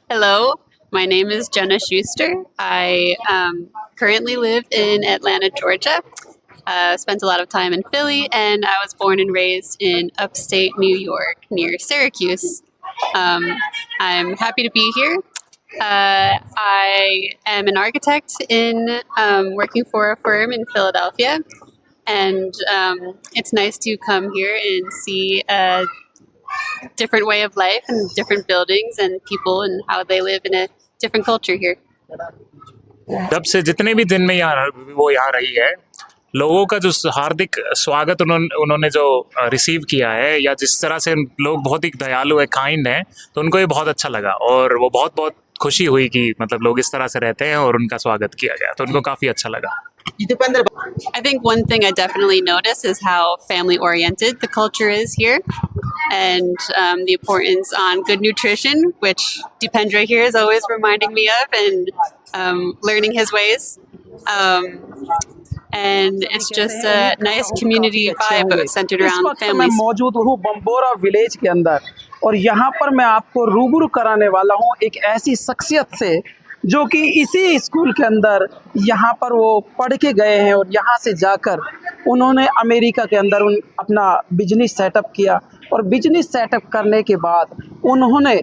Hello, my name is Jenna Schuster. I currently live in Atlanta, Georgia. Spent a lot of time in Philly, and I was born and raised in upstate New York near Syracuse. Um, I'm happy to be here. I am an architect in working for a firm in Philadelphia, and it's nice to come here and see a different way of life and different buildings and people and how they live in a different culture here. तब से जितने भी दिन में वो यहाँ रही है, लोगों का जो हार्दिक स्वागत उन्होंने जो रिसीव किया है, या जिस तरह से लोग बहुत ही दयालु है, काइंड है, तो उनको ये बहुत अच्छा लगा और वो बहुत बहुत खुशी हुई कि मतलब लोग इस तरह से रहते हैं और उनका स्वागत किया गया, तो उनको काफ़ी अच्छा लगा. I think one thing I definitely notice is how family oriented the culture is here, and the importance on good nutrition, which Dipendra here is always reminding me of, and learning his ways. And it's just a nice community vibe centered around families. मैं मौजूद हूँ Bambora village के अंदर, और यहाँ पर मैं आपको रूबरू कराने वाला हूँ एक ऐसी शख्सियत से जो कि इसी स्कूल के अंदर यहाँ पर वो पढ़ के गए हैं, और यहाँ से जाकर उन्होंने अमेरिका के अंदर अपना बिजनेस सेटअप किया, और बिजनेस सेटअप करने के बाद उन्होंने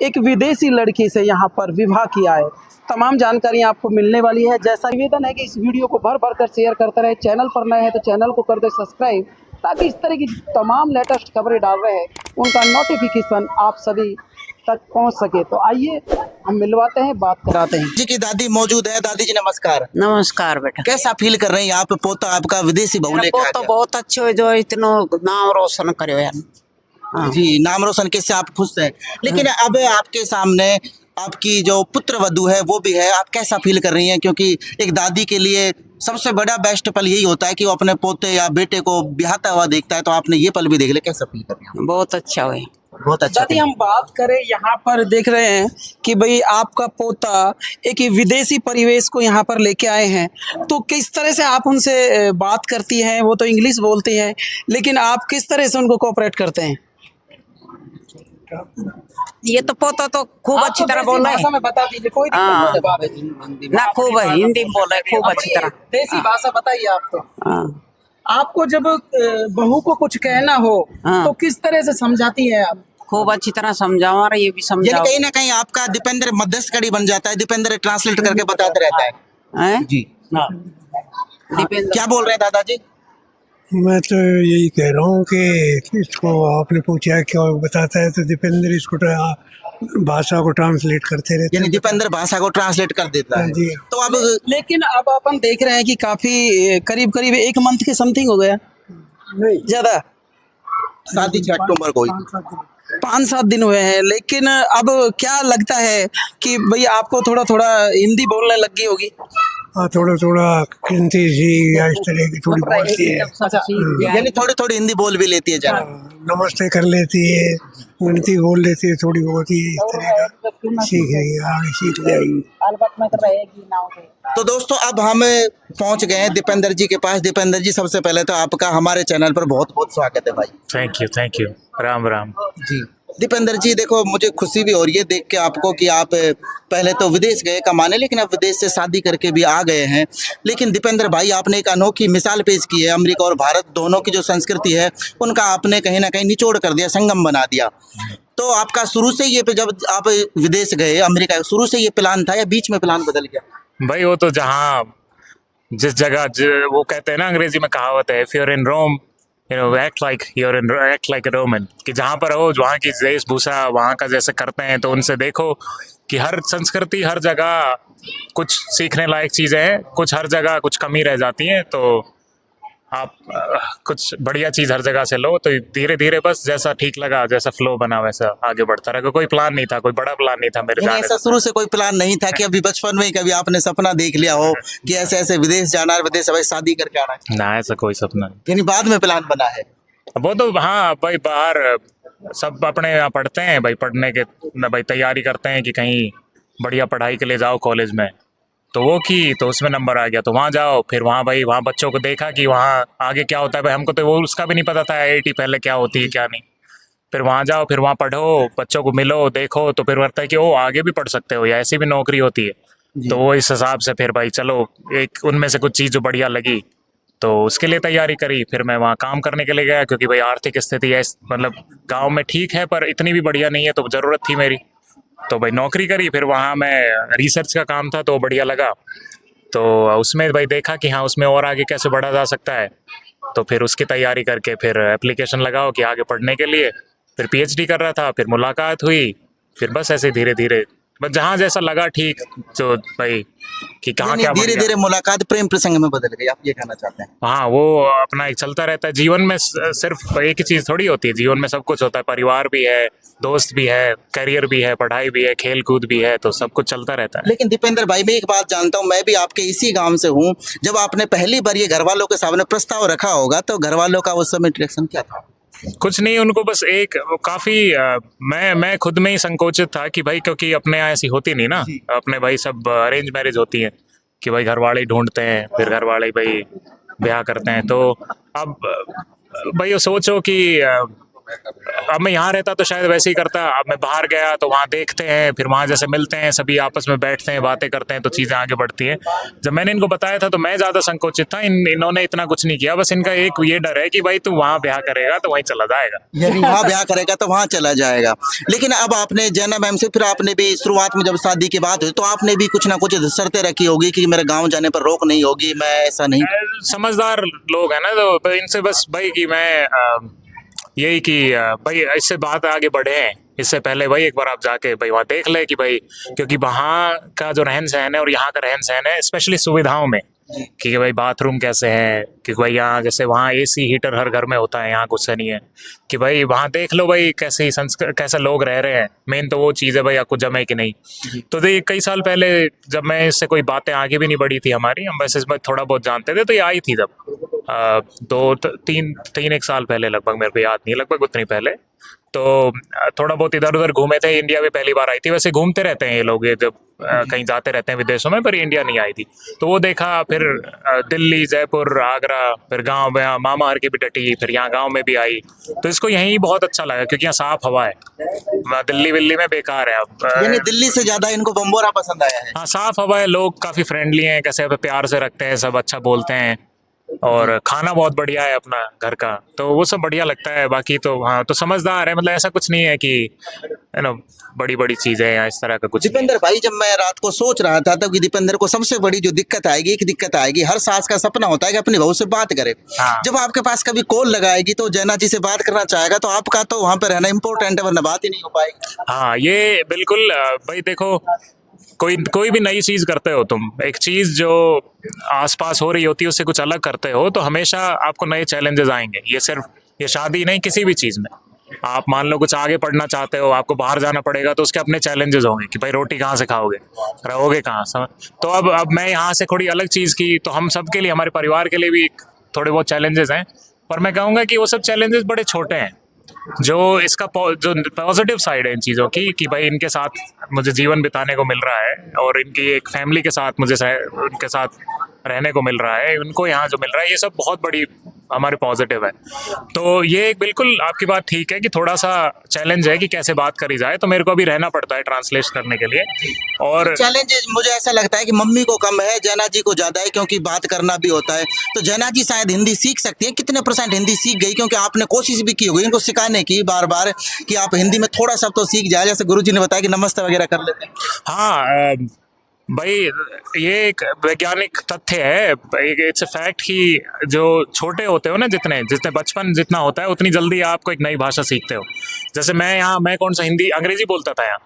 एक विदेशी लड़की से यहाँ पर विवाह किया है. तमाम जानकारियाँ आपको मिलने वाली है. जैसा निवेदन है कि इस वीडियो को भर भर कर शेयर करते रहे. चैनल पर नए हैं तो चैनल को कर दे सब्सक्राइब, ताकि इस तरह की तमाम लेटेस्ट खबरें डाल रहे हैं उनका नोटिफिकेशन आप सभी तक पहुंच सके. तो आइए हम मिलवाते हैं, बात कराते हैं. जी की दादी मौजूद है. दादी जी नमस्कार. नमस्कार बेटा. कैसा फील कर रहे हैं यहाँ पे पोता आपका विदेशी बहू लेके आ तो गया? बहुत अच्छे हो जो इतना नाम रोशन करो यार. जी नाम रोशन किससे आप खुश हैं, लेकिन अब आपके सामने आपकी जो पुत्र वधू है वो भी है, आप कैसा फील कर रही हैं? क्योंकि एक दादी के लिए सबसे बड़ा बेस्ट पल यही होता है कि वो अपने पोते या बेटे को ब्याहता हुआ देखता है, तो आपने ये पल भी देख लिया, कैसा फील कर रही हैं? बहुत अच्छा हुआ. बहुत अच्छा. दादी हम बात करें, यहाँ पर देख रहे हैं कि भाई आपका पोता एक विदेशी परिवेश को यहाँ पर लेके आए हैं, तो किस तरह से आप उनसे बात करती हैं? वो तो इंग्लिश बोलती हैं, लेकिन आप किस तरह से उनको कोऑपरेट करते हैं? ये तो पोता तो खूब अच्छी तरह बोल रहा है. बता दीजिए, कोई ना खूब हिंदी बोल रहा है, खूब अच्छी तरह. देसी भाषा बताइए आप. तो हाँ. आपको जब बहू को कुछ कहना हो तो किस तरह से समझाती हैं आप? खूब अच्छी तरह समझाओ और ये भी समझाओ. कहीं ना कहीं आपका दीपेंद्र मध्यस्थकड़ी बन जाता है, दीपेंद्र ट्रांसलेट करके बताते रहता है. जी क्या बोल रहे हैं दादाजी? मैं तो यही कह रहा हूँ कि इसको आपने पूछा क्या बताता है, तो दीपेंद्र इसको भाषा को ट्रांसलेट करते रहते हैं. यानी दीपेंद्र भाषा को ट्रांसलेट कर देता है. जी. तो अब लेकिन अब अपन देख रहे हैं कि काफी करीब करीब 1 मंथ के समथिंग हो गया, नहीं ज्यादा. शादी 6 अक्टूबर को हुई. 5-7 दिन हुए हैं, लेकिन अब क्या लगता है कि भाई आपको थोड़ा थोड़ा हिंदी बोलने लग गई होगी? हाँ, थोड़ा थोड़ा हिंदी सी या इस तरह की थोड़ी बोलती है. यानी थोड़ी थोड़ी हिंदी बोल भी लेती है जरा. नमस्ते कर लेती है, हिंदी बोल लेती है थोड़ी बहुत ही, इस तरह का सीख रही है, आगे सीख जाएगी. तो दोस्तों अब हम पहुंच गए हैं दीपेंद्र जी के पास. दीपेंद्र जी सबसे पहले तो आपका हमारे चैनल पर बहुत बहुत स्वागत है भाई. Thank you. राम राम. जी दीपेंद्र जी, देखो मुझे खुशी भी हो रही है देख के आपको कि आप पहले तो विदेश गए कमाने, लेकिन अब विदेश से शादी करके भी आ गए हैं. लेकिन दीपेंद्र भाई आपने एक अनोखी मिसाल पेश की है. अमेरिका और भारत दोनों की जो संस्कृति है उनका आपने कहीं ना कहीं निचोड़ कर दिया, संगम बना दिया. तो आपका शुरू से ये जब आप विदेश गए अमेरिका, शुरू से ये प्लान था या बीच में प्लान बदल गया? भाई वो तो जहाँ जिस जगह वो कहते हैं ना, अंग्रेजी में कहावत है, if you are in Rome act like a Roman, कि जहाँ पर हो वहाँ की वेशभूषा वहाँ का जैसे करते हैं, तो उनसे देखो कि हर संस्कृति हर जगह कुछ सीखने लायक चीज़ें हैं, कुछ हर जगह कुछ कमी रह जाती हैं. तो आप कुछ बढ़िया चीज़ हर जगह से लो, तो धीरे धीरे बस जैसा ठीक लगा, जैसा फ्लो बना वैसा आगे बढ़ता रहा. कोई प्लान नहीं था, कोई बड़ा प्लान नहीं था मेरे जाने ऐसा शुरू से कोई प्लान नहीं था कि अभी बचपन में ही कभी आपने सपना देख लिया हो कि ऐसे ऐसे विदेश जाना है, विदेश भाई शादी करके आना है? ना, ऐसा कोई सपना नहीं. यानी बाद में प्लान बना है? वो तो हाँ भाई, बाहर सब अपने यहाँ पढ़ते हैं भाई, पढ़ने के भाई तैयारी करते हैं कि कहीं बढ़िया पढ़ाई के लिए जाओ कॉलेज में, तो वो की तो उसमें नंबर आ गया, तो वहाँ जाओ. फिर वहाँ भाई वहाँ बच्चों को देखा कि वहाँ आगे क्या होता है भाई, हमको तो वो उसका भी नहीं पता था IIT पहले क्या होती है क्या नहीं. फिर वहाँ जाओ, फिर वहाँ पढ़ो, बच्चों को मिलो, देखो, तो फिर लगता है कि ओ आगे भी पढ़ सकते हो या ऐसी भी नौकरी होती है। तो वो इस हिसाब से फिर भाई चलो, एक उनमें से कुछ चीज़ जो बढ़िया लगी तो उसके लिए तैयारी करी। फिर मैं वहाँ काम करने के लिए गया, क्योंकि भाई आर्थिक स्थिति है मतलब गांव में ठीक है पर इतनी भी बढ़िया नहीं है, तो ज़रूरत थी मेरी। तो भाई नौकरी करी, फिर वहाँ मैं रिसर्च का काम था तो बढ़िया लगा। तो उसमें भाई देखा कि हाँ उसमें और आगे कैसे बढ़ा जा सकता है। तो फिर उसकी तैयारी करके फिर एप्लीकेशन लगाओ कि आगे पढ़ने के लिए। फिर पीएचडी कर रहा था, फिर मुलाकात हुई, फिर बस ऐसे धीरे धीरे बस जहाँ जैसा लगा ठीक, तो भाई कि कहाँ क्या बन धीरे गया। धीरे मुलाकात प्रेम प्रसंग में बदल गई, आप ये कहना चाहते हैं? हाँ, वो अपना एक चलता रहता है जीवन में। सिर्फ एक ही चीज थोड़ी होती है जीवन में, सब कुछ होता है। परिवार भी है, दोस्त भी है, करियर भी है, पढ़ाई भी है, खेल कूद भी है, तो सब कुछ चलता रहता है। लेकिन दीपेंद्र भाई, मैं एक बात जानता हूँ, मैं भी आपके इसी गांव से हूँ। जब आपने पहली बार ये घर वालों के सामने प्रस्ताव रखा होगा तो घर वालों का उस समय रिएक्शन क्या था? कुछ नहीं, उनको बस एक वो काफी मैं खुद में ही संकोचित था कि भाई, क्योंकि अपने यहाँ ऐसी होती नहीं ना, अपने भाई सब अरेंज मैरिज होती है कि भाई घर वाले ही ढूंढते हैं, फिर घर वाले ही भाई ब्याह करते हैं। तो अब भाई ये सोचो कि अब मैं यहाँ रहता तो शायद वैसे ही करता। अब मैं बाहर गया तो वहाँ देखते हैं, फिर वहाँ जैसे मिलते हैं, सभी आपस में बैठते हैं, बातें करते हैं, तो चीज़ें आगे बढ़ती हैं। जब मैंने इनको बताया था तो मैं ज़्यादा संकोचित था, इन्होंने इतना कुछ नहीं किया। बस इनका एक ये डर है कि भाई तू वहाँ ब्याह करेगा तो वहीं चला जाएगा, यानी वहाँ ब्याह करेगा तो वहाँ चला जाएगा। लेकिन अब आपने जैना मैम से, फिर आपने भी शुरुआत में जब शादी की बात हुई तो आपने भी कुछ ना कुछ शर्तें रखी होगी कि मेरे गाँव जाने पर रोक नहीं होगी, मैं ऐसा नहीं। समझदार लोग हैं ना, तो इनसे बस भाई कि मैं यही कि भाई इससे बात आगे बढ़े हैं, इससे पहले भाई एक बार आप जाके भाई वहाँ देख ले कि भाई, क्योंकि वहाँ का जो रहन सहन है और यहाँ का रहन सहन है, स्पेशली सुविधाओं में, कि भाई बाथरूम कैसे है, कि भाई यहाँ जैसे वहाँ एसी हीटर हर घर में होता है, यहाँ कुछ नहीं है। कि भाई वहाँ देख लो भाई कैसे संस्कृत, कैसे लोग रह रहे हैं। मेन तो वो चीज़ है भाई, आपको जमे कि नहीं। तो देखिए कई साल पहले जब मैं इससे कोई बातें आगे भी नहीं बढ़ी थी हमारी, हम बस इसमें थोड़ा बहुत जानते थे, तो ये आई थी जब तीन एक साल पहले लगभग, मेरे को याद नहीं, लगभग उतनी पहले। तो थोड़ा बहुत इधर उधर घूमे थे। इंडिया भी पहली बार आई थी। वैसे घूमते रहते हैं ये लोग, ये जब कहीं जाते रहते हैं विदेशों में, पर इंडिया नहीं आई थी। तो वो देखा, फिर दिल्ली, जयपुर, आगरा, फिर गांव में मामा हर की भी डटी, फिर यहाँ गांव में भी आई। तो इसको यहीं बहुत अच्छा लगा, क्योंकि यहाँ साफ हवा है। दिल्ली विल्ली में बेकार है। अब यानी दिल्ली से ज्यादा इनको बम्बोरा पसंद आया है। हाँ, साफ हवा है, लोग काफी फ्रेंडली हैं, कैसे प्यार से रखते हैं, सब अच्छा बोलते हैं, और खाना बहुत बढ़िया है अपना घर का, तो वो सब बढ़िया लगता है। बाकी तो हाँ, तो समझदार है, मतलब ऐसा कुछ नहीं है कि है ना बड़ी बड़ी चीजें या इस तरह का कुछ नहीं है। दीपेंद्र भाई, जब मैं रात को सोच रहा था तब कि दीपेंद्र को सबसे बड़ी जो दिक्कत आएगी, एक दिक्कत आएगी, हर सास का सपना होता है कि अपनी बहू से बात करे। हाँ। जब आपके पास कभी कॉल लगाएगी तो जैना जी से बात करना चाहेगा, तो आपका तो वहाँ पे रहना इंपॉर्टेंट है, वरना बात ही नहीं हो पाएगी। हाँ, ये बिल्कुल भाई देखो, कोई भी नई चीज करते हो तुम, एक चीज जो आसपास हो रही होती है उससे कुछ अलग करते हो, तो हमेशा आपको नए चैलेंजेस आएंगे। ये सिर्फ ये शादी नहीं, किसी भी चीज में आप मान लो कुछ आगे पढ़ना चाहते हो, आपको बाहर जाना पड़ेगा, तो उसके अपने चैलेंजेस होंगे कि भाई रोटी कहाँ से खाओगे, रहोगे कहाँ। तो अब मैं यहाँ से थोड़ी अलग चीज की, तो हम सब के लिए, हमारे परिवार के लिए भी थोड़े बहुत चैलेंजेस हैं। पर मैं कहूँगा कि वो सब चैलेंजेस बड़े छोटे हैं। जो इसका जो पॉजिटिव साइड है इन चीज़ों की, कि भाई इनके साथ मुझे जीवन बिताने को मिल रहा है, और इनकी एक फैमिली के साथ मुझे उनके साथ रहने को मिल रहा है, उनको यहाँ जो मिल रहा है, ये सब बहुत बड़ी हमारे पॉजिटिव है। तो ये एक बिल्कुल आपकी बात ठीक है कि थोड़ा सा चैलेंज है कि कैसे बात करी जाए, तो मेरे को अभी रहना पड़ता है ट्रांसलेट करने के लिए। और चैलेंज मुझे ऐसा लगता है कि मम्मी को कम है, जैना जी को ज्यादा है, क्योंकि बात करना भी होता है। तो जैना जी शायद हिंदी सीख सकती हैं। कितने % हिंदी सीख गई? क्योंकि आपने कोशिश भी की होगी इनको सिखाने की बार बार, कि आप हिंदी में थोड़ा सा तो सीख जाए, जैसे गुरुजी ने बताया कि नमस्ते वगैरह कर लेते हैं। हाँ भाई, ये एक वैज्ञानिक तथ्य है, इट्स अ फैक्ट कि जो छोटे होते हो ना, जितने बचपन जितना होता है, उतनी जल्दी आपको एक नई भाषा सीखते हो। जैसे मैं कौन सा अंग्रेजी बोलता था यहाँ,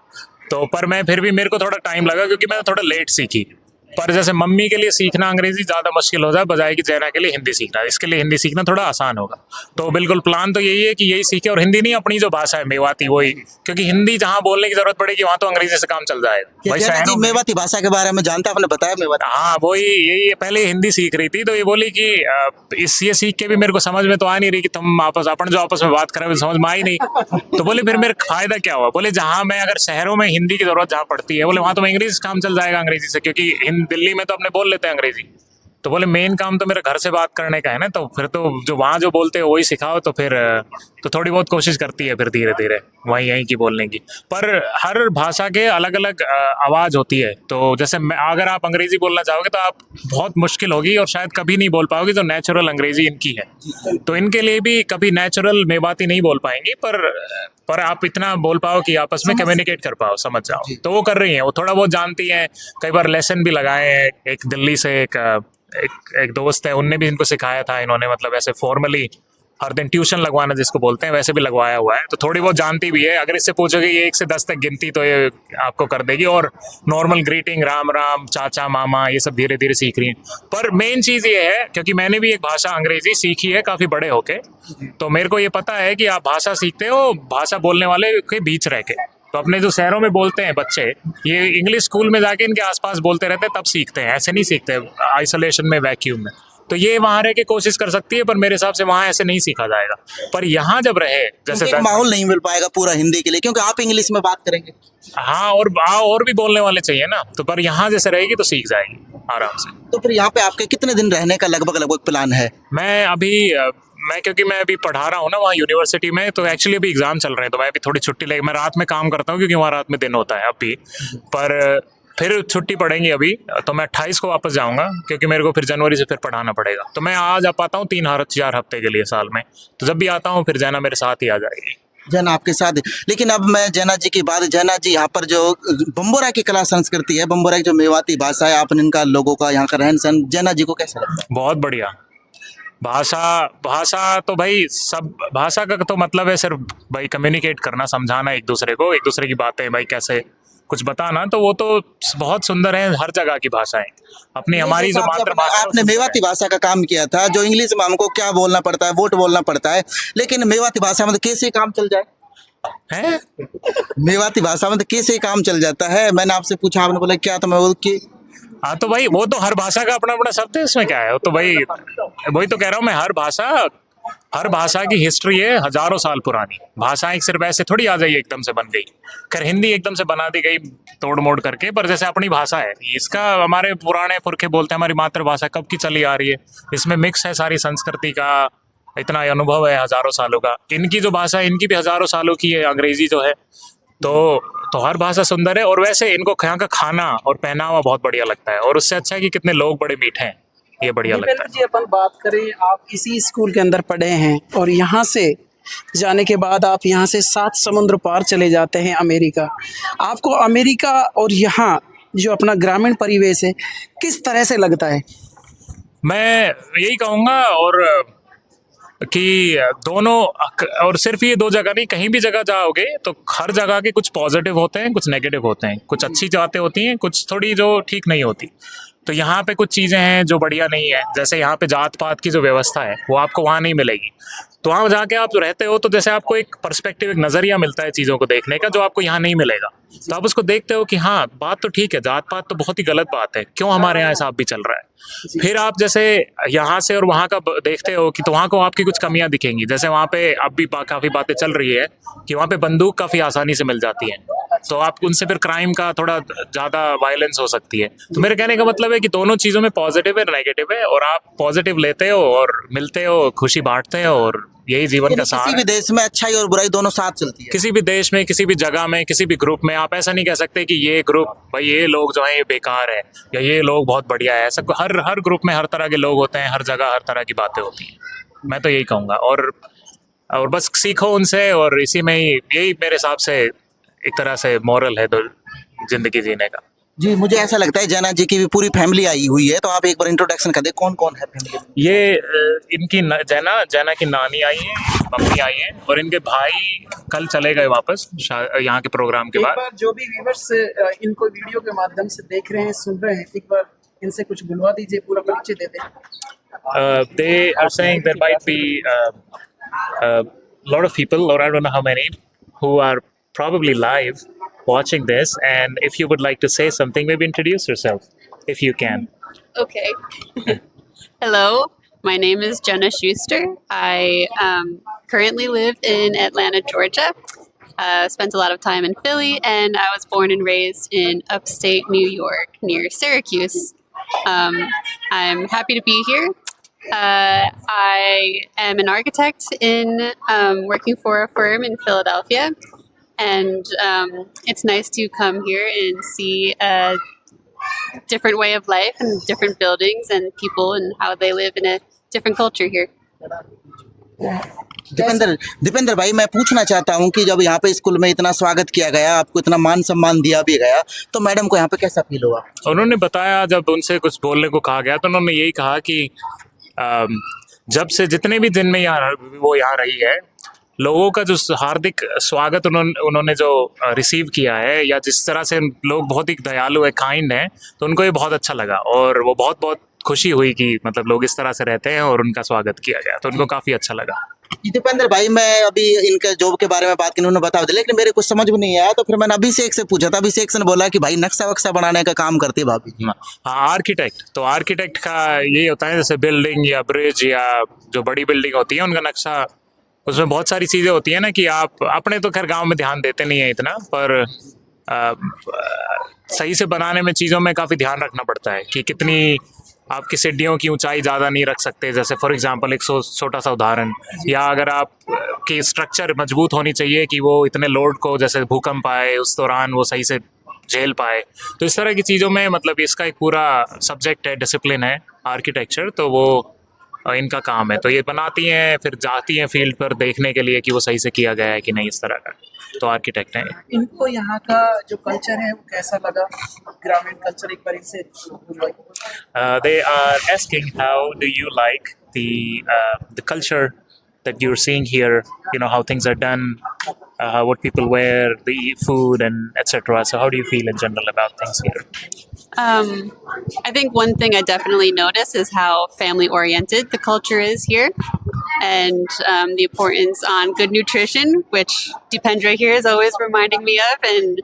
तो पर मैं फिर भी मेरे को थोड़ा टाइम लगा, क्योंकि मैंने थोड़ा लेट सीखी। पर जैसे मम्मी के लिए सीखना अंग्रेजी ज़्यादा मुश्किल हो जाए, बजाय कि जैना के लिए हिंदी सीखना, इसके लिए हिंदी सीखना थोड़ा आसान होगा। तो बिल्कुल प्लान तो यही है कि यही सीखे, और हिंदी नहीं, अपनी जो भाषा है मेवाती, वही, क्योंकि हिंदी जहाँ बोलने की जरूरत पड़ेगी वहाँ तो अंग्रेजी से काम चल जाएगा। भाई जैना जी मेवाती भाषा के बारे में जानता, आपने बताया मेवाती। हाँ, वही, यही पहले हिंदी सीख रही थी, तो ये बोली कि ये सीख के भी मेरे को समझ में तो आ नहीं रही कि तुम आपस में बात कर रहे हो, समझ में आई नहीं। तो बोले फिर मेरे फायदा क्या हुआ? बोले जहाँ मैं अगर शहरों में हिंदी की जरूरत जहाँ पड़ती है, बोले वहाँ तो अंग्रेजी से काम चल जाएगा अंग्रेजी से, क्योंकि दिल्ली में तो अपने बोल लेते हैं अंग्रेजी, तो बोले मेन काम तो मेरा घर से बात करने का है ना, तो फिर तो जो वहाँ जो बोलते हैं वही सिखाओ, तो फिर तो थोड़ी बहुत कोशिश करती है फिर धीरे धीरे वहीं यहीं की बोलने की। पर हर भाषा के अलग अलग आवाज़ होती है, तो जैसे अगर आप अंग्रेज़ी बोलना चाहोगे तो आप बहुत मुश्किल होगी और शायद कभी नहीं बोल पाओगे जो नेचुरल अंग्रेज़ी इनकी है। तो इनके लिए भी कभी नेचुरल मेवाती नहीं बोल पाएंगी, पर आप इतना बोल पाओ कि आपस में कम्युनिकेट कर पाओ, समझ जाओ, तो वो कर रही हैं। वो थोड़ा बहुत जानती हैं, कई बार लेसन भी लगाए हैं। एक दिल्ली से एक दोस्त है, उनने भी इनको सिखाया था। इन्होंने मतलब ऐसे फॉर्मली हर दिन ट्यूशन लगवाना जिसको बोलते हैं वैसे भी लगवाया हुआ है, तो थोड़ी बहुत जानती भी है। अगर इससे पूछोगे ये 1 से 10 तक गिनती तो ये आपको कर देगी, और नॉर्मल ग्रीटिंग राम राम चाचा मामा ये सब धीरे धीरे सीख रही है। पर मेन चीज़ ये है, क्योंकि मैंने भी एक भाषा अंग्रेजी सीखी है काफ़ी बड़े होके, तो मेरे को ये पता है कि आप भाषा सीखते हो भाषा बोलने वाले के बीच रह के। तो अपने जो शहरों में बोलते हैं बच्चे, ये इंग्लिश स्कूल में जाके इनके आसपास बोलते रहते हैं तब सीखते हैं, ऐसे नहीं सीखते आइसोलेशन में वैक्यूम में। तो ये वहाँ रह के कोशिश कर सकती है, पर मेरे हिसाब से वहाँ ऐसे नहीं सीखा जाएगा। पर यहाँ जब रहे जैसे एक माहौल नहीं मिल पाएगा पूरा हिंदी के लिए, क्योंकि आप इंग्लिश में बात करेंगे। हाँ, और भी बोलने वाले चाहिए ना, तो पर यहाँ जैसे रहेगी तो सीख जाएगी आराम से। तो फिर यहाँ पे आपके कितने दिन रहने का लगभग प्लान है? क्योंकि मैं अभी पढ़ा रहा हूँ ना वहाँ यूनिवर्सिटी में, तो एक्चुअली अभी एग्जाम चल रहे हैं, तो मैं अभी थोड़ी छुट्टी लेके मैं रात में काम करता हूँ क्योंकि वहाँ रात में दिन होता है अभी। पर फिर छुट्टी पड़ेंगी अभी, तो मैं 28 को वापस जाऊँगा, क्योंकि मेरे को फिर जनवरी से फिर पढ़ाना पड़ेगा। तो मैं आ जा पाता हूँ 3-4 हफ्ते के लिए साल में, तो जब भी आता हूँ फिर जैना मेरे साथ ही आ जाएगी। जैना आपके साथ। लेकिन अब मैं जैना जी की बात, जैना जी यहाँ पर जो बम्बोरा की कला संस्कृति है, बम्बोरा की जो मेवाती भाषा है, आपने इनका लोगों का यहाँ का रहन सहन, जैना जी को कैसा लगता है? बहुत बढ़िया भाषा तो भाई सब भाषा का तो मतलब है सिर्फ भाई कम्युनिकेट करना, समझाना एक दूसरे को, एक दूसरे की बातें भाई कैसे कुछ बताना, तो वो तो बहुत सुंदर है। हर जगह की भाषाएं अपनी हमारी जो मातृभाषा, आपने मेवाती भाषा का काम किया था, जो इंग्लिश में हमको क्या बोलना पड़ता है, वोट बोलना पड़ता है, लेकिन मेवाती भाषा में तो कैसे काम चल जाए है। मेवाती भाषा में तो कैसे काम चल जाता है? मैंने आपसे पूछा, आपने बोला क्या, तो मैं बोल के हाँ, तो भाई वो तो हर भाषा का अपना अपना शब्द है, इसमें क्या है? वो तो भाई वही तो कह रहा हूँ मैं, हर भाषा की हिस्ट्री है हजारों साल पुरानी। भाषाएं सिर्फ ऐसे थोड़ी आ जाइए एकदम से बन गई। खैर हिंदी एकदम से बना दी गई तोड़ मोड़ करके, पर जैसे अपनी भाषा है, इसका हमारे पुराने पुरखे बोलते हैं हमारी मातृभाषा कब की चली आ रही है, इसमें मिक्स है सारी संस्कृति का, इतना अनुभव है हजारों सालों का। इनकी जो भाषा है इनकी भी हजारों सालों की है, अंग्रेजी जो है, तो हर भाषा सुंदर है। और वैसे इनको यहाँ का खाना और पहनावा बहुत बढ़िया लगता है, और उससे अच्छा है कि कितने लोग बड़े मीठे हैं, ये बढ़िया लगता है। जी, अपन बात करें, आप इसी स्कूल के अंदर पढ़े हैं और यहाँ से जाने के बाद आप यहाँ से 7 समुद्र पार चले जाते हैं अमेरिका। आपको अमेरिका और यहाँ जो अपना ग्रामीण परिवेश है किस तरह से लगता है? मैं यही कहूँगा और कि दोनों, और सिर्फ ये 2 जगह नहीं, कहीं भी जगह जाओगे तो हर जगह के कुछ पॉजिटिव होते हैं, कुछ नेगेटिव होते हैं, कुछ अच्छी बातें होती हैं, कुछ थोड़ी जो ठीक नहीं होती। तो यहाँ पे कुछ चीज़ें हैं जो बढ़िया नहीं है, जैसे यहाँ पे जात पात की जो व्यवस्था है वो आपको वहाँ नहीं मिलेगी। तो वहाँ जाके आप रहते हो तो जैसे आपको एक पर्सपेक्टिव, एक नज़रिया मिलता है चीज़ों को देखने का, जो आपको यहाँ नहीं मिलेगा। तो आप उसको देखते हो कि हाँ बात तो ठीक है, जात पात तो बहुत ही गलत बात है, क्यों हमारे यहाँ हिसाब भी चल रहा है। फिर आप जैसे यहाँ से और वहाँ का देखते हो कि तो वहाँ को आपकी कुछ कमियाँ दिखेंगी। जैसे वहाँ पे अब भी काफ़ी बातें चल रही है कि वहाँ पे बंदूक काफ़ी आसानी से मिल जाती है, तो आप उनसे फिर क्राइम का थोड़ा ज़्यादा वायलेंस हो सकती है। तो मेरे कहने का मतलब है कि दोनों चीज़ों में पॉजिटिव है, नेगेटिव है, और आप पॉजिटिव लेते हो और मिलते हो, खुशी बांटते हो, और यही जीवन का सार किसी भी देश में अच्छाई और बुराई दोनों साथ चलती है। किसी भी देश में, किसी भी जगह में, किसी भी ग्रुप में आप ऐसा नहीं कह सकते कि ये ग्रुप भाई ये लोग जो हैं ये बेकार है या ये लोग बहुत बढ़िया है। ऐसा हर ग्रुप में हर तरह के लोग होते हैं, हर जगह हर तरह की बातें होती हैं। मैं तो यही कहूँगा, और बस सीखो उनसे, और इसी में ही यही मेरे हिसाब से एक तरह से मॉरल है तो जिंदगी जीने का। जी, मुझे ऐसा लगता है जैना जी की भी पूरी फैमिली आई हुई है, तो आप एक बार इंट्रोडक्शन कर दे, कौन कौन है फैमिली? ये इनकी जैना की नानी आई है, मम्मी आई है, और इनके भाई कल चले गए वापस यहाँ के प्रोग्राम के बाद। एक बार जो भी व्यूअर्स इनको वीडियो के माध्यम से देख रहे हैं, सुन रहे हैं, एक बार इनसे कुछ बुलवा दीजिए, पूरा परिचय दे दें। They are saying there might be a lot of people, or I don't know how many, who are probably live watching this, and if you would like to say something, maybe introduce yourself if you can. Okay. Hello, my name is Jenna Schuster. I currently live in Atlanta, Georgia. Spent a lot of time in Philly, and I was born and raised in upstate New York near Syracuse. I'm happy to be here. I am an architect in working for a firm in Philadelphia, and it's nice to come here and see a different way of life and different buildings and people and how they live in a different culture here. Dipendra भाई, मैं पूछना चाहता हूँ कि जब यहाँ पे school में इतना स्वागत किया गया, आपको इतना मान सम्मान दिया भी गया, तो मैडम को यहाँ पे कैसा फील हुआ? उन्होंने बताया, जब उनसे कुछ बोलने को कहा गया तो उन्होंने यही कहा कि जब से जितने भी दिन में वो यहाँ रही है, लोगों का जो हार्दिक स्वागत उन्होंने जो रिसीव किया है, या जिस तरह से लोग बहुत ही दयालु है, काइंड है, तो उनको ये बहुत अच्छा लगा और वो बहुत बहुत खुशी हुई कि मतलब लोग इस तरह से रहते हैं और उनका स्वागत किया गया, तो उनको काफ़ी अच्छा लगा। दीपेंद्र भाई, मैं अभी इनके जॉब के बारे में बात की, उन्होंने बता दिया, लेकिन मेरे कुछ समझ में नहीं आया, तो फिर मैंने अभिषेक से पूछा था। अभिषेक ने बोला कि भाई नक्शा वक्शा बनाने का काम करती है भाभी जी। हाँ, आर्किटेक्ट। तो आर्किटेक्ट का ये होता है, जैसे बिल्डिंग या ब्रिज या जो बड़ी बिल्डिंग होती है, उनका नक्शा, उसमें बहुत सारी चीज़ें होती हैं ना कि आप अपने तो खैर गांव में ध्यान देते नहीं है इतना, पर सही से बनाने में चीज़ों में काफ़ी ध्यान रखना पड़ता है कि कितनी आपकी सीढ़ियों की ऊंचाई ज़्यादा नहीं रख सकते। जैसे फॉर एग्जांपल एक छोटा सा उदाहरण, या अगर आप की स्ट्रक्चर मजबूत होनी चाहिए कि वो इतने लोड को, जैसे भूकंप आए उस दौरान वो सही से झेल पाए, तो इस तरह की चीज़ों में मतलब इसका एक पूरा सब्जेक्ट है, डिसिप्लिन है आर्किटेक्चर, तो वो इनका काम है। तो ये बनाती हैं, फिर जाती हैं फील्ड पर देखने के लिए कि वो सही से किया गया है कि नहीं, इस तरह का, तो आर्किटेक्ट हैं। इनको यहाँ का जो कल्चर है वो कैसा लगा, ग्रामीण कल्चर, एक बार इनसे They are asking how do you like the culture that you're seeing here, you know, how things are done, what people wear, the food and etc. So how do you feel in general about things here? I think one thing I definitely notice is how family oriented the culture is here, and the importance on good nutrition, which Dipendra here is always reminding me of, and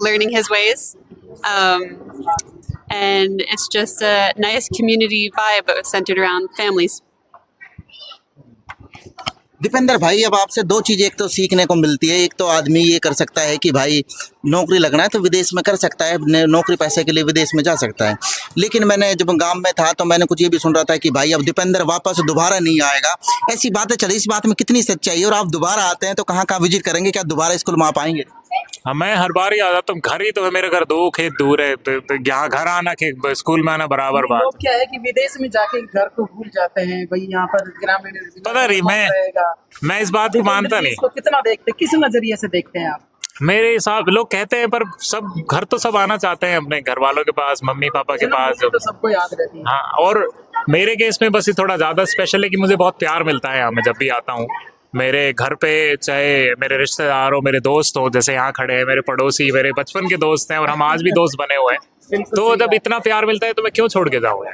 learning his ways. And it's just a nice community vibe centered around families. Dipendra भाई, अब आपसे दो चीज़ें एक तो सीखने को मिलती है। एक तो आदमी ये कर सकता है कि भाई नौकरी लगना है तो विदेश में कर सकता है, नौकरी पैसे के लिए विदेश में जा सकता है, लेकिन मैंने जब गांव में था तो मैंने कुछ ये भी सुन रहा था कि भाई अब दीपेंद्र वापस दोबारा नहीं आएगा। ऐसी बातें चली, इस बात में कितनी सच्चाई है? और आप दोबारा आते हैं तो कहाँ कहाँ विजिट करेंगे, क्या दोबारा स्कूल में आप आएंगे? हाँ, मैं हर बार ही आ जाता हूँ, घर ही तो है, मेरे घर 2 खेत दूर है, तो यहाँ घर आना के स्कूल में आना बराबर बात। लोग क्या है कि विदेश में जाके घर को भूल जाते हैं, भाई यहाँ पर ग्रामीण पता नहीं, मैं इस बात को मानता नहीं। इसको कितना देखते, किस नजरिए से देखते हैं आप? मेरे हिसाब, लोग कहते हैं, पर सब घर तो सब आना चाहते हैं अपने घर वालों के पास, मम्मी पापा के पास, तो सबको याद रहती है। हाँ, और मेरे केस में बस ये थोड़ा ज़्यादा स्पेशल है कि मुझे बहुत प्यार मिलता है यहाँ, मैं जब भी आता हूँ मेरे घर पे, चाहे मेरे रिश्तेदार हो, मेरे दोस्त हो, जैसे यहाँ खड़े हैं मेरे पड़ोसी, मेरे बचपन के दोस्त हैं और हम आज भी दोस्त बने हुए हैं, तो जब इतना प्यार मिलता है तो मैं क्यों छोड़ के जाऊँ?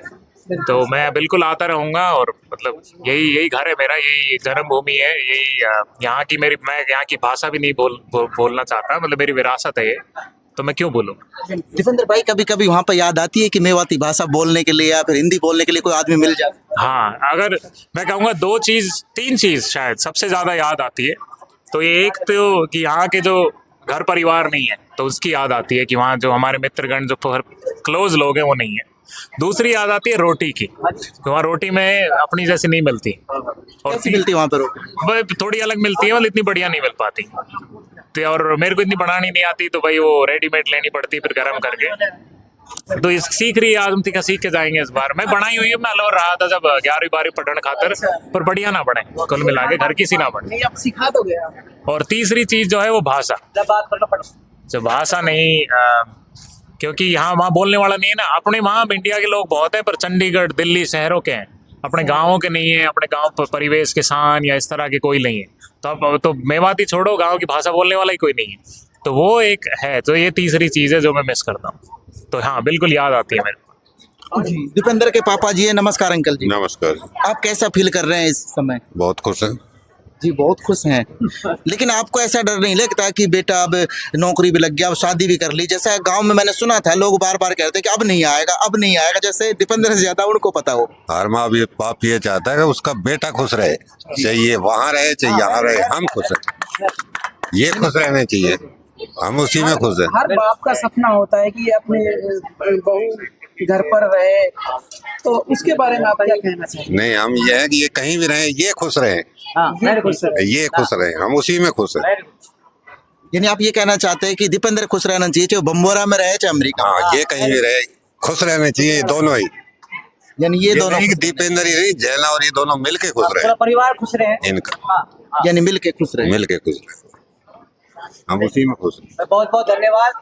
तो मैं बिल्कुल आता रहूँगा, और मतलब यही घर है मेरा, यही जन्मभूमि है, यही यहाँ की मैं यहाँ की भाषा भी नहीं बोलना चाहता, मतलब मेरी विरासत है ये, तो मैं क्यों बोलूँ? दीपेंद्र भाई, कभी कभी वहाँ पर याद आती है कि मेवाती भाषा बोलने के लिए या फिर हिंदी बोलने के लिए कोई आदमी मिल जाए? हाँ, अगर मैं कहूँगा 3 चीज़ शायद सबसे ज़्यादा याद आती है, तो ये एक तो कि यहाँ के जो घर परिवार नहीं है तो उसकी याद आती है कि वहाँ जो हमारे मित्रगण जो क्लोज लोग हैं वो नहीं है। दूसरी याद आती है रोटी की, तो वहाँ रोटी में अपनी जैसी नहीं मिलती, और कैसी मिलती है वहाँ पर रोटी? थोड़ी अलग मिलती है, मतलब इतनी बढ़िया नहीं मिल पाती, और मेरे को इतनी बनानी नहीं आती, तो भाई वो रेडीमेड लेनी पड़ती फिर गर्म करके। तो सीख रही है आदमी का, सीख के जाएंगे इस बार। मैं बनाई हुई है, मैं लो रहा था जब 11वीं 12वीं पढ़ने खातर, पर बढ़िया ना बने, कुल मिला के घर की सी ना बने। नहीं, आप सिखा दोगे आप। और तीसरी चीज जो है वो भाषा, जो भाषा नहीं, क्योंकि यहाँ वहाँ बोलने वाला नहीं है ना। अपने वहाँ इंडिया के लोग बहुत हैं, पर चंडीगढ़ दिल्ली शहरों के हैं, अपने गाँवों के नहीं है, अपने गाँव परिवेश किसान या इस तरह के कोई नहीं है। तो अब तो मेवाती छोड़ो, गाँव की भाषा बोलने वाला ही कोई नहीं है, तो वो एक है। तो ये तीसरी चीज़ है जो मैं मिस करता हूँ, तो हाँ बिल्कुल याद आती है मेरे को। दीपेंद्र के पापा जी है। नमस्कार अंकल जी। नमस्कार। आप कैसा फील कर रहे हैं इस समय? बहुत खुश है जी, बहुत खुश हैं। लेकिन आपको ऐसा डर नहीं लगता कि बेटा अब नौकरी भी लग गया, अब शादी भी कर ली? जैसा गांव में मैंने सुना था, लोग बार बार कहते हैं कि अब नहीं आएगा, अब नहीं आएगा, जैसे दीपेंद्र से ज्यादा उनको पता हो। हर माँ बाप ये चाहता है कि उसका बेटा खुश रहे, चाहिए वहाँ रहे चाहे यहाँ रहे, हम खुश हैं, ये खुश रहने चाहिए, हम उसी में खुश हैं। हर बाप का सपना होता है कि अपने बहू घर पर रहे, तो उसके बारे में आप क्या कहना चाहेंगे? नहीं, हम ये है कि ये कहीं भी रहे, ये खुश रहे, मैं खुश हूं। ये खुश रहे, हम उसी में खुश हैं। यानी आप ये कहना चाहते हैं कि दीपेंद्र खुश रहना चाहिए, चाहे बम्बोरा में रहे चाहे अमेरिका में। हाँ, ये कहीं भी रहे, खुश रहने चाहिए दोनों ही। यानी ये दोनों नहीं कि दीपेंद्र ही नहीं, जैला और ये दोनों मिलके खुश रहे, परिवार खुश रहे, इनका यानी मिल के खुश रहे। मिलके खुश रहे, हम उसी में खुश हैं। बहुत बहुत धन्यवाद।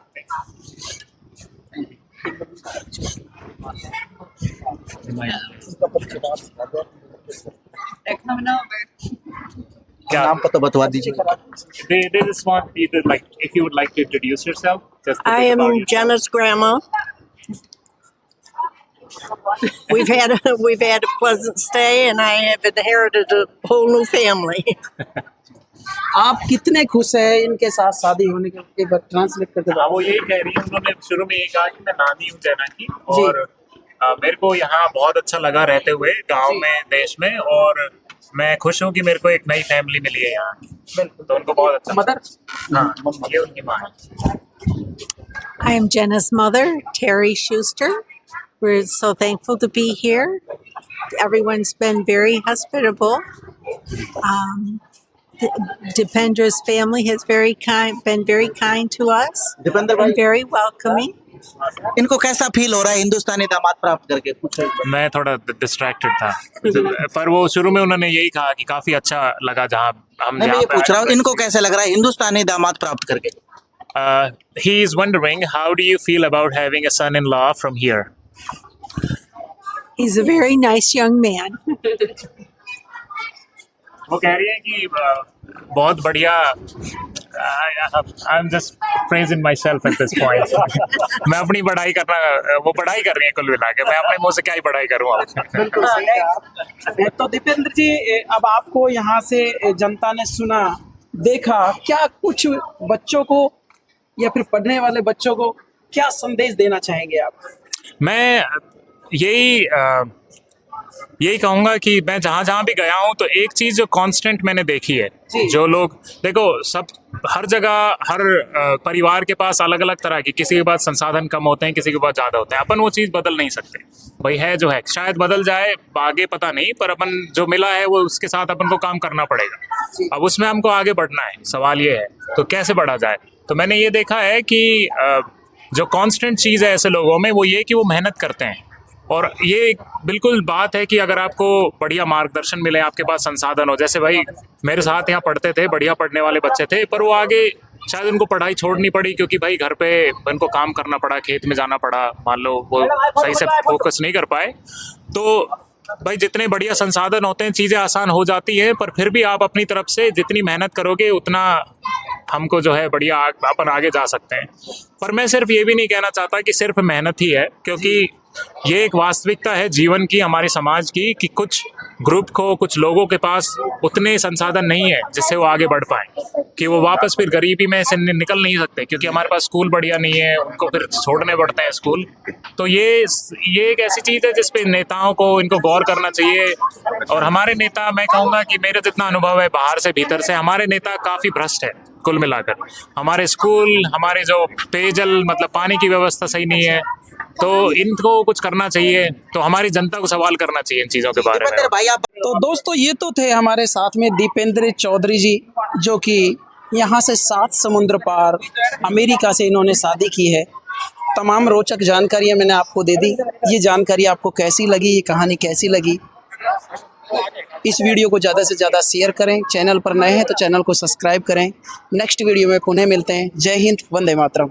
क्या नाम पता बतवा दीजिए। they just want you to, like, if you would like to introduce yourself, just a I bit am about yourself. Jenna's grandma. We've had a pleasant stay, and I have inherited a whole new family. आप कितने खुश हैं इनके साथ शादी होने के? एक बार ट्रांसलेट करके हाँ, वो यही कह रही है, उन्होंने शुरू में ये कहा कि मैं नानी हूँ जैना की, और मेरे को यहाँ बहुत अच्छा लगा रहते हुए गांव में, देश में, और मैं खुश हूँ कि मेरे को एक नई फैमिली मिली है यहाँ, तो उनको बहुत अच्छा। मदर, हाँ, ये उनकी माँ है। I am Jenna's mother, Terry Schuster. We're so thankful to be here. Everyone's been very hospitable. Dipendra's family has been very kind to us Dipendra भाई, and very welcoming. इनको कैसा फील हो रहा है हिंदुस्तानी दामाद प्राप्त करके? पूछो। मैं थोड़ा डिस्ट्रैक्टेड था, पर वो शुरू में उन्होंने यही कहा कि काफी अच्छा लगा जहाँ हम मैं ये पूछ रहा हूँ, इनको कैसे लग रहा है हिंदुस्तानी दामाद प्राप्त करके? he is wondering, how do you feel about having a son-in-law from here? He's a very nice young man. वो कह रही है कि बहुत बढ़िया। I'm just praising myself at this point. मैं अपनी पढ़ाई करना, वो पढ़ाई कर रही है कुल मिला के, मैं अपने मुंह से क्या ही पढ़ाई करूँ अब। बिल्कुल सही कहा। तो दीपेंद्र जी, अब आपको यहाँ से जनता ने सुना, देखा, क्या कुछ बच्चों को या फिर पढ़ने वाले बच्चों को क्या संदेश देना चाहेंगे आप? मैं यही कहूँगा कि मैं जहाँ जहाँ भी गया हूँ, तो एक चीज़ जो कांस्टेंट मैंने देखी है, जो लोग देखो, सब हर जगह, हर परिवार के पास अलग अलग तरह की, किसी के पास संसाधन कम होते हैं, किसी के पास ज़्यादा होते हैं। अपन वो चीज़ बदल नहीं सकते, भाई है जो है, शायद बदल जाए आगे पता नहीं, पर अपन जो मिला है वो उसके साथ अपन को काम करना पड़ेगा। अब उसमें हमको आगे बढ़ना है, सवाल ये है तो कैसे बढ़ा जाए। तो मैंने ये देखा है कि जो कांस्टेंट चीज़ है ऐसे लोगों में, वो ये कि वो मेहनत करते हैं, और ये बिल्कुल बात है कि अगर आपको बढ़िया मार्गदर्शन मिले, आपके पास संसाधन हो, जैसे भाई मेरे साथ यहाँ पढ़ते थे, बढ़िया पढ़ने वाले बच्चे थे, पर वो आगे शायद उनको पढ़ाई छोड़नी पड़ी क्योंकि भाई घर पे उनको काम करना पड़ा, खेत में जाना पड़ा, मान लो वो सही से फोकस नहीं कर पाए। तो भाई जितने बढ़िया संसाधन होते हैं, चीज़ें आसान हो जाती है, पर फिर भी आप अपनी तरफ से जितनी मेहनत करोगे उतना हमको जो है बढ़िया अपन आगे जा सकते हैं। पर मैं सिर्फ ये भी नहीं कहना चाहता कि सिर्फ मेहनत ही है, क्योंकि ये एक वास्तविकता है जीवन की, हमारे समाज की, कि कुछ ग्रुप को, कुछ लोगों के पास उतने संसाधन नहीं है जिससे वो आगे बढ़ पाए, कि वो वापस फिर गरीबी में से निकल नहीं सकते, क्योंकि हमारे पास स्कूल बढ़िया नहीं है, उनको फिर छोड़ने पड़ते हैं स्कूल। तो ये एक ऐसी चीज़ है जिस पे नेताओं को इनको गौर करना चाहिए। और हमारे नेता, मैं कहूँगा कि मेरा जितना अनुभव है बाहर से भीतर से, हमारे नेता काफ़ी भ्रष्ट है कुल मिलाकर। हमारे स्कूल, हमारे जो पेयजल मतलब पानी की व्यवस्था सही नहीं है, तो इनको कुछ करना चाहिए। तो हमारी जनता को सवाल करना चाहिए इन चीज़ों के बारे में। भाई आप तो दोस्तों, ये तो थे हमारे साथ में दीपेंद्र चौधरी जी, जो कि यहाँ से 7 समुद्र पार अमेरिका से इन्होंने शादी की है। तमाम रोचक जानकारियाँ मैंने आपको दे दी। ये जानकारी आपको कैसी लगी, ये कहानी कैसी लगी? इस वीडियो को ज़्यादा से ज़्यादा शेयर करें। चैनल पर नए हैं तो चैनल को सब्सक्राइब करें। नेक्स्ट वीडियो में पुनः मिलते हैं। जय हिंद, वंदे मातरम।